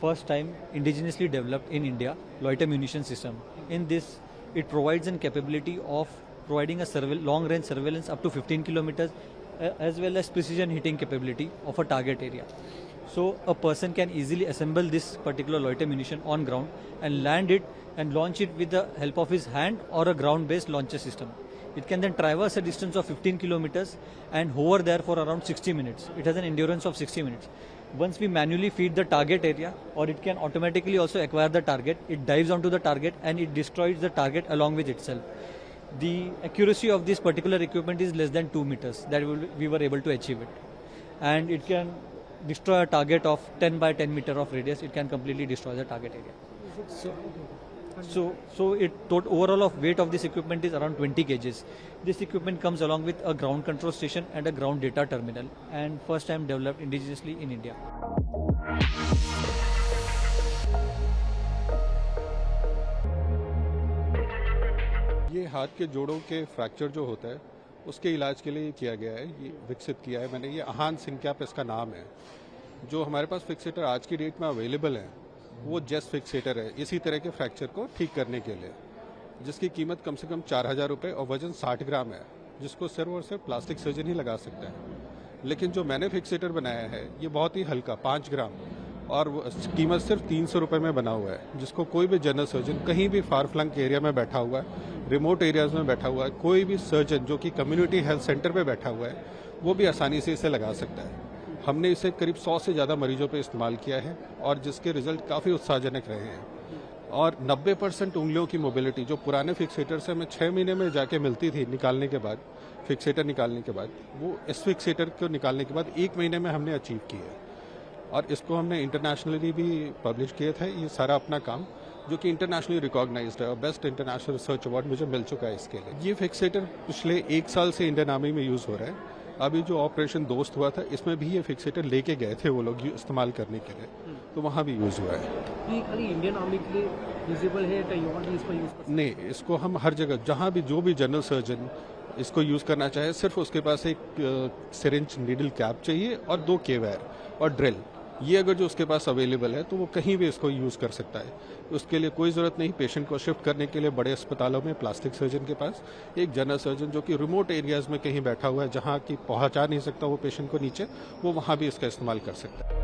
first time indigenously developed in India loiter munition system. In this, it provides a capability of providing a long-range surveillance up to 15 kilometers, as well as precision hitting capability of a target area. So a person can easily assemble this particular loiter munition on ground and land it and launch it with the help of his hand or a ground-based launcher system. It can then traverse a distance of 15 kilometers and hover there for around 60 minutes. It has an endurance of 60 minutes. Once we manually feed the target area, or it can automatically also acquire the target, it dives onto the target and it destroys the target along with itself. The accuracy of this particular equipment is less than 2 meters that we were able to achieve it. And it can destroy a target of 10 by 10 meter of radius. It can completely destroy the target area. So overall of weight of this equipment is around 20 kgs. This equipment comes along with a ground control station and a ground data terminal, and first time developed indigenously in India. ये हाथ के जोड़ों के fracture जो होता है उसके इलाज के लिए किया गया है, ये विकसित किया है मैंने। ये आहान सिंकैप इसका नाम है। जो हमारे पास फिक्सेटर आज की डेट में अवेलेबल है वो जेस्ट फिक्सेटर है इसी तरह के फ्रैक्चर को ठीक करने के लिए, जिसकी कीमत कम से कम 4,000 रुपये और वजन 60 ग्राम है, जिसको सिर्फ और सिर्फ प्लास्टिक सर्जन ही लगा सकता है। लेकिन जो मैंने फिक्सेटर बनाया है ये बहुत ही हल्का 5 ग्राम और कीमत सिर्फ 300 रुपये में बना हुआ है, जिसको कोई भी जनरल सर्जन कहीं भी फार फ्लंग एरिया में बैठा हुआ है, रिमोट एरियाज में बैठा हुआ है, कोई भी सर्जन जो कि कम्युनिटी हेल्थ सेंटर पे बैठा हुआ है वो भी आसानी से इसे लगा सकता है। हमने इसे करीब 100 से ज़्यादा मरीजों पे इस्तेमाल किया है और जिसके रिजल्ट काफ़ी उत्साहजनक रहे हैं। और 90% उंगलियों की मोबिलिटी जो पुराने फिक्सेटर से हमें 6 महीने में जाके मिलती थी निकालने के बाद, फिक्सेटर निकालने के बाद, वो इस फिक्सेटर को निकालने के बाद 1 महीने में हमने अचीव की है। और इसको हमने इंटरनेशनली भी पब्लिश किया था ये सारा अपना काम, जो कि इंटरनेशनली रिकॉग्नाइज्ड है और बेस्ट इंटरनेशनल रिसर्च अवार्ड मुझे मिल चुका है इसके लिए। ये फिक्सेटर पिछले 1 साल से इंडियन आर्मी में यूज़ हो रहा है। अभी जो ऑपरेशन दोस्त हुआ था इसमें भी ये फिक्सेटर लेके गए थे वो लोग इस्तेमाल करने के लिए, तो वहाँ भी यूज़ हुआ है। ये खाली इंडियन आर्मी के लिए यूजेबल है, कहीं और भी इसको यूज़ कर सकते हैं? नहीं, इसको हम हर जगह जहाँ भी जो भी जनरल सर्जन इसको यूज़ करना चाहे, सिर्फ उसके पास एक सिरिंज नीडल कैप चाहिए और 2 केवायर और ड्रिल, ये अगर जो उसके पास अवेलेबल है तो वो कहीं भी इसको यूज़ कर सकता है। उसके लिए कोई ज़रूरत नहीं पेशेंट को शिफ्ट करने के लिए बड़े अस्पतालों में प्लास्टिक सर्जन के पास। एक जनरल सर्जन जो कि रिमोट एरियाज़ में कहीं बैठा हुआ है जहाँ की पहुँचा नहीं सकता वो पेशेंट को नीचे, वो वहाँ भी इसका इस्तेमाल कर सकता है।